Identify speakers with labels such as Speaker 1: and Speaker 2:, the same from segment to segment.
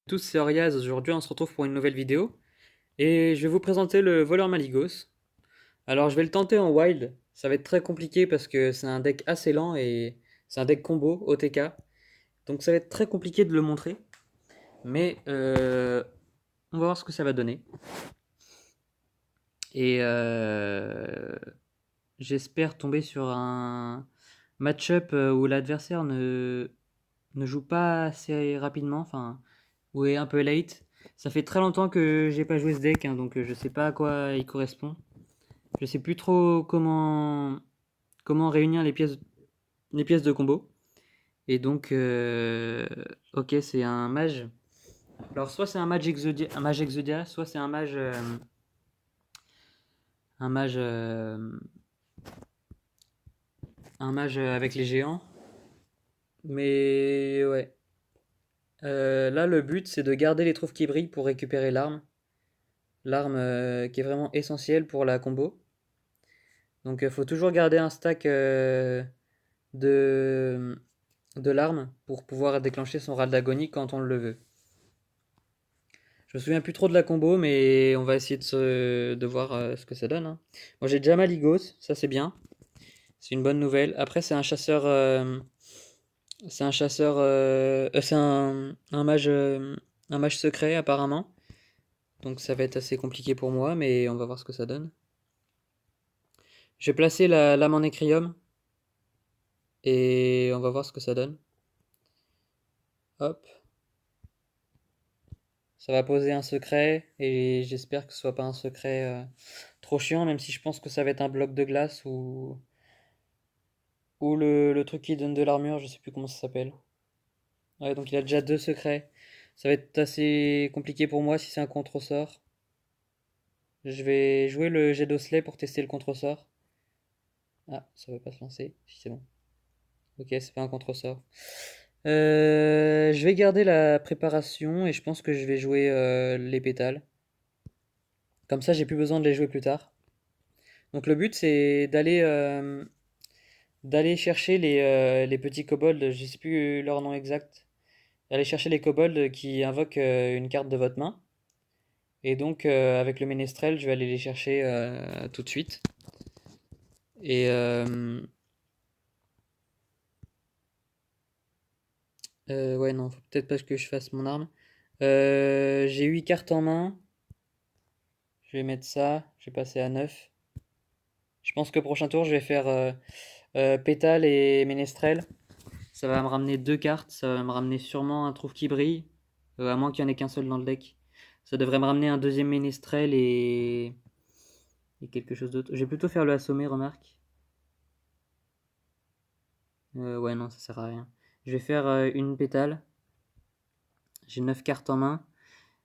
Speaker 1: Tous, c'est Oriaz. Aujourd'hui, on se retrouve pour une nouvelle vidéo et je vais vous présenter le voleur Maligos. Alors, je vais le tenter en wild. Ça va être très compliqué parce que c'est un deck assez lent et c'est un deck combo OTK. Donc, ça va être très compliqué de le montrer, mais on va voir ce que ça va donner. Et j'espère tomber sur un match-up où l'adversaire ne joue pas assez rapidement, enfin, ou est un peu late. Ça fait très longtemps que j'ai pas joué ce deck, hein, donc je sais pas à quoi il correspond. Je sais plus trop comment réunir les pièces de combo. Et donc, ok, c'est un mage. Alors, soit c'est un mage Exodia, soit c'est un mage, un mage avec les géants. Mais ouais. Là, le but, c'est de garder les trouves qui brillent pour récupérer l'arme. L'arme qui est vraiment essentielle pour la combo. Donc il faut toujours garder un stack de, de l'arme pour pouvoir déclencher son râle d'agonie quand on le veut. Je me souviens plus trop de la combo, mais on va essayer de voir ce que ça donne, hein. Moi j'ai déjà Maligos, ça c'est bien. C'est une bonne nouvelle. Après c'est un chasseur. C'est un chasseur. C'est un mage secret apparemment. Donc ça va être assez compliqué pour moi, mais on va voir ce que ça donne. J'ai placé la lame en écrium et on va voir ce que ça donne. Hop. Ça va poser un secret et j'espère que ce soit pas un secret trop chiant, même si je pense que ça va être un bloc de glace ou le truc qui donne de l'armure, je sais plus comment ça s'appelle. Ouais, donc il a déjà deux secrets. Ça va être assez compliqué pour moi si c'est un contre-sort. Je vais jouer le jet d'osselet pour tester le contre-sort. Ah, ça va pas se lancer. Si c'est bon. Ok, c'est pas un contre-sort. Je vais garder la préparation et je pense que je vais jouer les pétales. Comme ça, j'ai plus besoin de les jouer plus tard. Donc le but c'est d'aller chercher les petits kobolds, je sais plus leur nom exact. Aller chercher les kobolds qui invoquent une carte de votre main. Et donc avec le ménestrel, je vais aller les chercher tout de suite. Et ouais non, faut peut-être pas que je fasse mon arme. J'ai 8 cartes en main. Je vais mettre ça. Je vais passer à 9. Je pense que prochain tour, je vais faire pétale et ménestrel. Ça va me ramener deux cartes, ça va me ramener sûrement un trouve qui brille, à moins qu'il n'y en ait qu'un seul dans le deck. Ça devrait me ramener un deuxième ménestrel et quelque chose d'autre. Je vais plutôt faire le assommé, remarque. Ouais, non, ça sert à rien. Je vais faire une pétale. J'ai 9 cartes en main.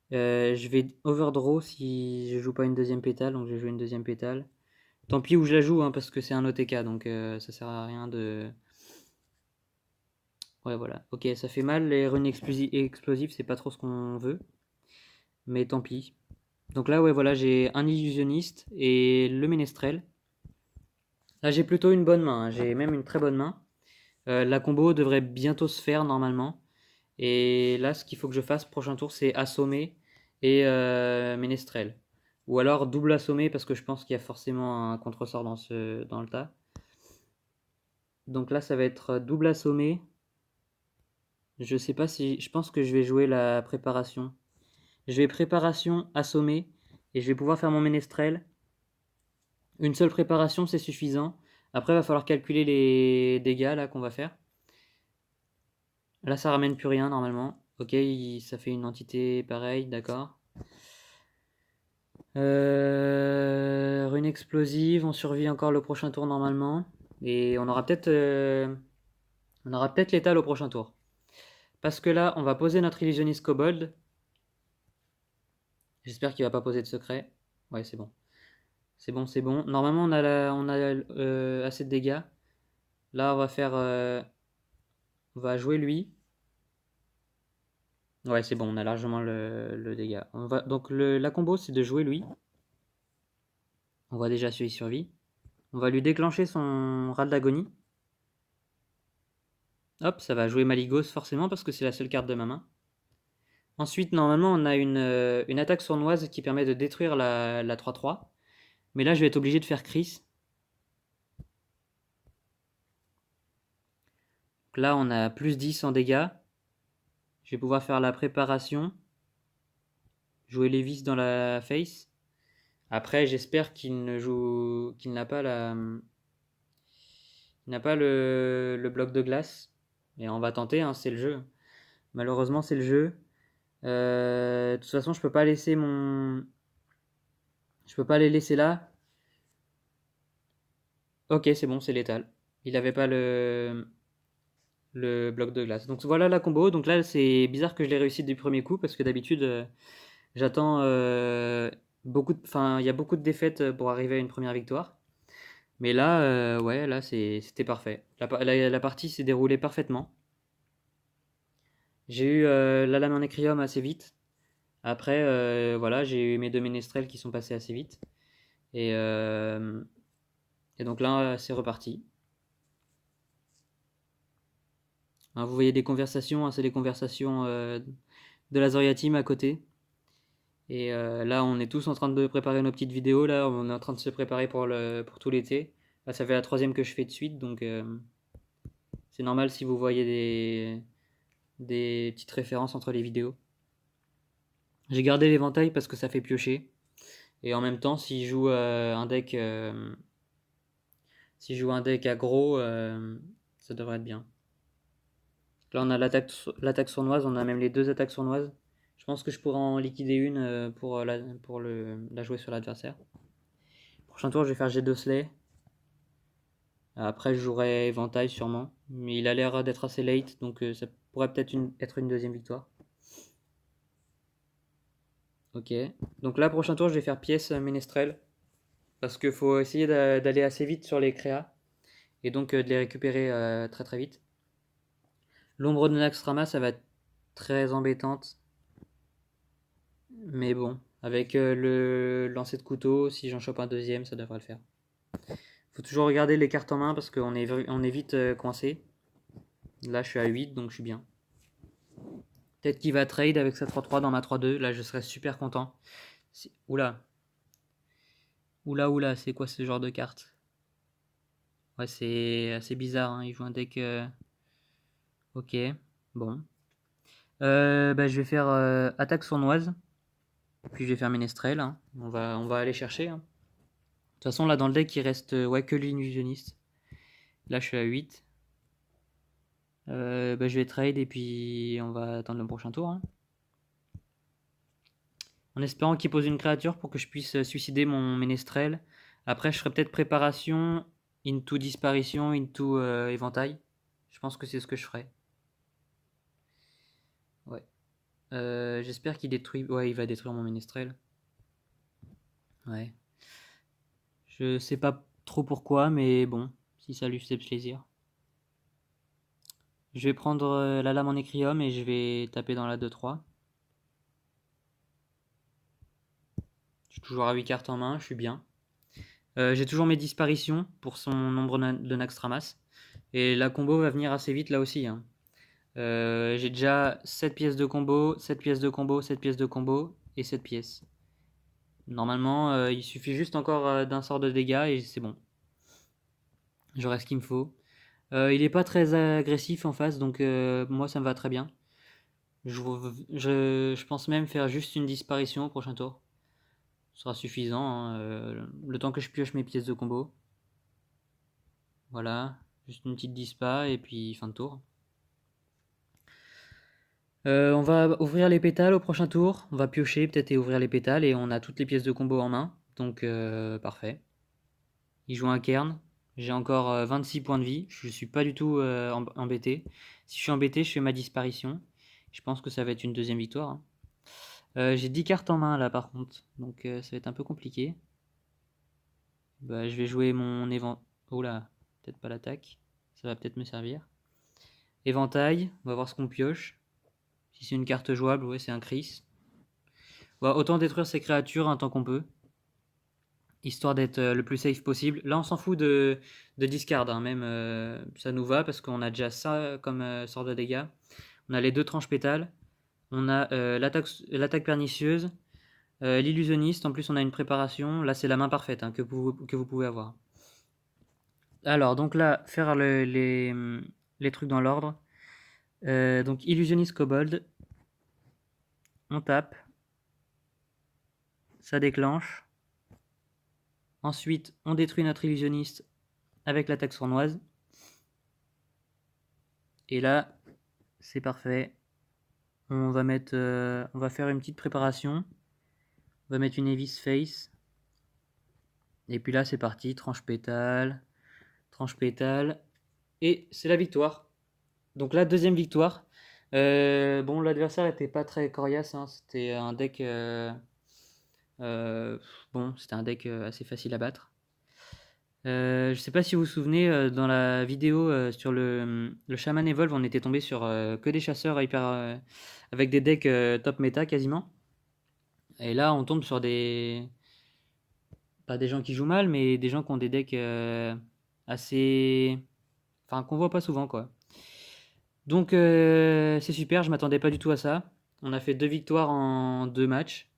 Speaker 1: Je vais overdraw si je joue pas une deuxième pétale, donc je vais jouer une deuxième pétale. Tant pis où je la joue, hein, parce que c'est un OTK, donc ça sert à rien de. Ouais, voilà. Ok, ça fait mal, les runes explosives, c'est pas trop ce qu'on veut, mais tant pis. Donc là, ouais, voilà, j'ai un illusionniste et le ménestrel. Là, j'ai plutôt une bonne main, hein, j'ai même une très bonne main. La combo devrait bientôt se faire normalement. Et là, ce qu'il faut que je fasse prochain tour, c'est assommer et ménestrel. Ou alors double assommer parce que je pense qu'il y a forcément un contresort dans le tas. Donc là, ça va être double assommer. Je sais pas si. Je pense que je vais jouer la préparation. Je vais préparation, assommer. Et je vais pouvoir faire mon ménestrel. Une seule préparation, c'est suffisant. Après, il va falloir calculer les dégâts là qu'on va faire. Là, ça ramène plus rien normalement. Ok, ça fait une entité pareille, d'accord. Rune explosive, on survit encore le prochain tour normalement. Et on aura peut-être l'étal au prochain tour. Parce que là, on va poser notre illusionniste kobold. J'espère qu'il va pas poser de secret. Ouais, c'est bon. C'est bon, c'est bon. Normalement, on a assez de dégâts. Là, on va jouer lui. Ouais, c'est bon, on a largement le dégât. Donc la combo, c'est de jouer lui. On voit déjà celui survie. On va lui déclencher son râle d'agonie. Hop, ça va jouer Maligos forcément parce que c'est la seule carte de ma main. Ensuite, normalement, on a une attaque sournoise qui permet de détruire la 3-3. Mais là, je vais être obligé de faire Chris. Donc là, on a plus 10 en dégâts. Je vais pouvoir faire la préparation. Jouer les vis dans la face. Après, j'espère qu'il n'a pas le bloc de glace. Et on va tenter, hein, c'est le jeu. Malheureusement, c'est le jeu. De toute façon, je peux pas les laisser là. Ok, c'est bon, c'est létal. Il avait pas le bloc de glace. Donc voilà la combo. Donc là, c'est bizarre que je l'ai réussi du premier coup parce que d'habitude, j'attends enfin, il y a beaucoup de défaites pour arriver à une première victoire. Mais là, ouais, là, c'était parfait. La partie s'est déroulée parfaitement. J'ai eu la lame en écrium assez vite. Après, voilà, j'ai eu mes deux ménestrels qui sont passés assez vite. Et, euh, et donc là, c'est reparti. Hein, vous voyez des conversations, hein, c'est des conversations de la Zoria Team à côté. Et là, on est tous en train de préparer nos petites vidéos. Là, on est en train de se préparer pour tout l'été. Là, ça fait la troisième que je fais de suite, donc c'est normal si vous voyez des petites références entre les vidéos. J'ai gardé l'éventail parce que ça fait piocher. Et en même temps, si je joue un deck aggro, ça devrait être bien. Là, on a l'attaque sournoise, on a même les deux attaques sournoises. Je pense que je pourrais en liquider une pour la jouer sur l'adversaire. Prochain tour, je vais faire G2 Slay. Après, je jouerai éventail sûrement. Mais il a l'air d'être assez late, donc ça pourrait peut-être être une deuxième victoire. Ok. Donc là, prochain tour, je vais faire pièce ménestrel. Parce qu'il faut essayer d'aller assez vite sur les créas. Et donc de les récupérer très très vite. L'ombre de Naxxramas, ça va être très embêtante. Mais bon, avec le lancer de couteau, si j'en chope un deuxième, ça devrait le faire. Faut toujours regarder les cartes en main parce qu'on est vite coincé. Là, je suis à 8, donc je suis bien. Peut-être qu'il va trade avec sa 3-3 dans ma 3-2. Là, je serais super content. Oula. Oula, c'est quoi ce genre de carte? Ouais, c'est assez bizarre, hein. Il joue un deck... Ok, bon. Bah, je vais faire attaque sournoise. Puis je vais faire ménestrel, hein. On va aller chercher, hein. De toute façon, là, dans le deck, il reste ouais, que l'illusionniste. Là, je suis à 8. Bah, je vais trade et puis on va attendre le prochain tour, hein. En espérant qu'il pose une créature pour que je puisse suicider mon ménestrel. Après, je ferai peut-être préparation, into disparition, into éventail. Je pense que c'est ce que je ferai. Ouais. J'espère qu'il détruit... Ouais, il va détruire mon ménestrel. Ouais. Je sais pas trop pourquoi, mais bon, si ça lui fait plaisir. Je vais prendre la lame en écrium et je vais taper dans la 2-3. Je suis toujours à 8 cartes en main, je suis bien. J'ai toujours mes disparitions pour son nombre de Naxxramas. Et la combo va venir assez vite là aussi, hein. J'ai déjà 7 pièces de combo, 7 pièces de combo, 7 pièces de combo et 7 pièces. Normalement, il suffit juste encore d'un sort de dégâts et c'est bon. J'aurai ce qu'il me faut. Il est pas très agressif en face, donc moi ça me va très bien. Je pense même faire juste une disparition au prochain tour. Ce sera suffisant, hein, le temps que je pioche mes pièces de combo. Voilà, juste une petite dispa et puis fin de tour. On va ouvrir les pétales au prochain tour. On va piocher peut-être et ouvrir les pétales et on a toutes les pièces de combo en main. Donc parfait. Il joue un cairn. J'ai encore 26 points de vie. Je suis pas du tout embêté. Si je suis embêté, je fais ma disparition. Je pense que ça va être une deuxième victoire, hein. J'ai 10 cartes en main là par contre. Donc ça va être un peu compliqué. Bah, je vais jouer mon éventail. Oh là, peut-être pas l'attaque. Ça va peut-être me servir. Éventail, on va voir ce qu'on pioche. Si c'est une carte jouable, ouais, c'est un Chris. On va autant détruire ces créatures un tant qu'on peut. Histoire d'être le plus safe possible. Là, on s'en fout de discard, hein, même ça nous va parce qu'on a déjà ça comme sort de dégâts. On a les deux tranches pétales. On a l'attaque pernicieuse, l'illusionniste. En plus, on a une préparation. Là, c'est la main parfaite hein, que vous pouvez avoir. Alors, donc là, faire les trucs dans l'ordre. Donc, illusionniste kobold. On tape. Ça déclenche. Ensuite, on détruit notre illusionniste avec l'attaque sournoise. Et là, c'est parfait. On va faire une petite préparation. On va mettre une Evis Face. Et puis là, c'est parti. Tranche pétale. Tranche pétale. Et c'est la victoire. Donc la deuxième victoire. Bon, l'adversaire était pas très coriace. Hein. C'était un deck. Euh, bon, c'était un deck assez facile à battre. Je sais pas si vous vous souvenez, dans la vidéo sur le Shaman Evolve, on était tombé sur que des chasseurs hyper, avec des decks top méta quasiment. Et là, on tombe sur pas des gens qui jouent mal, mais des gens qui ont des decks assez. Enfin, qu'on voit pas souvent, quoi. Donc, c'est super, je m'attendais pas du tout à ça. On a fait 2 victoires en 2 matchs.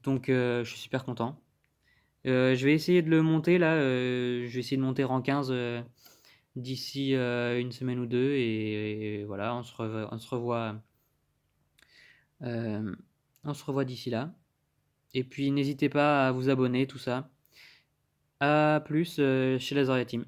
Speaker 1: Donc, je suis super content. Je vais essayer de le monter là. Je vais essayer de monter rang 15 d'ici une semaine ou deux. Et voilà, euh, on se revoit d'ici là. Et puis, n'hésitez pas à vous abonner, tout ça. À plus chez Lazaria Team.